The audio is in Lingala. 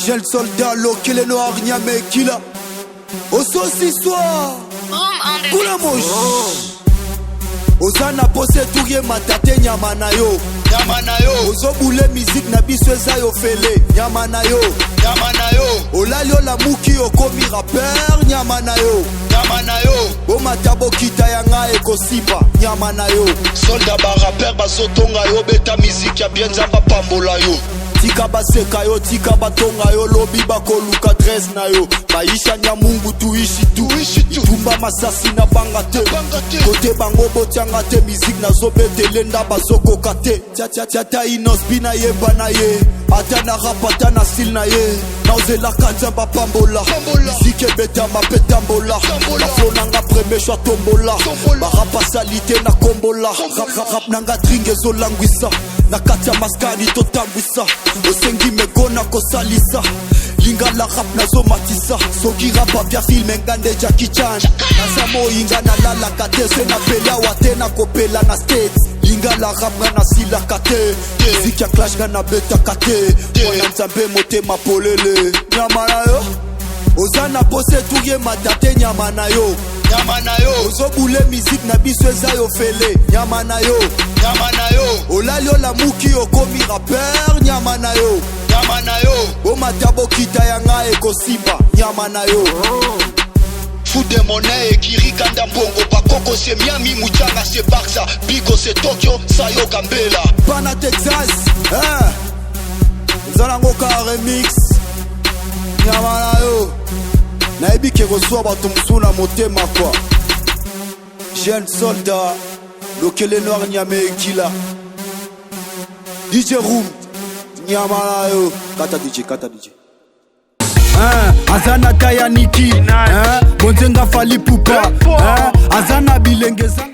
J'ai le soldat, l'ok et les noirs, Niamey, Kila. Au sauce soir. Kula mosh. Ozana pose touye matate nyama na yo. Nyama na yo. Ozo boule musique na biso eza yo fele. Nyama na yo. Nyama na yo. Olalio la muki okomi rapper. Nyama na yo. Nyama na yo. Omatabo kita yanga ekosipa. Nyama na yo. Soldat ba rapper bazotonga yo beta musique ya bien zamba pambola yo. Tika baseka yo, tika batonga yo, lobi bakoluka 13 na yo. Maisha nya mungu tuishi tu. Itumba masasi na bangate. Kote bango botianga te musique na zobete lenda bazoko kate. Tiata inos bina yemba na ye. Ata na rap ata na style na ye. Nauzela kanza ba pambola. Musique beta ma petambola. La flow nanga preme shwa tombola. Ba rapa salite na kombola. Rap nanga dringe zo languisa. Na katia maskani to tambwisa. Osengi megona kosalisa. Linga la rap na zo matisa. Soki rap apia filme ngande Jackie Chan. Nasamo inga na lala kate. Se na pela wate na kopela na States. Linga la rap na sila kate. Zik ya clash na beta kate. Mwana nzambe mote mapolele. Nyama na yo. Ozana pose touye matate nyama na yo. Nyama na yo. Ozo boule musique na biso eza yo fele. Nyama na yo. Nyama na yo. Olalio la muki okomi rapper. Nyama na yo. Nyama na yo. Omatabo kita yanga ekosipa. Nyama na yo. Fude monnaie ekiri kanda mbongo. Bakoko se Miami, Mujanga se Barça. Bigo se Tokyo, Sayo Gambela. Pana Texas. Zalangoka remix. Nyama na yo. Naibi ke reçoit bato musuna motema kwa. Jeune soldat, lokele noir Niamey Kila. DJ Room, nyama na yo. Kata DJ. Azana kaya niki, bonzenga fali pupa. Azana bilenge zanga.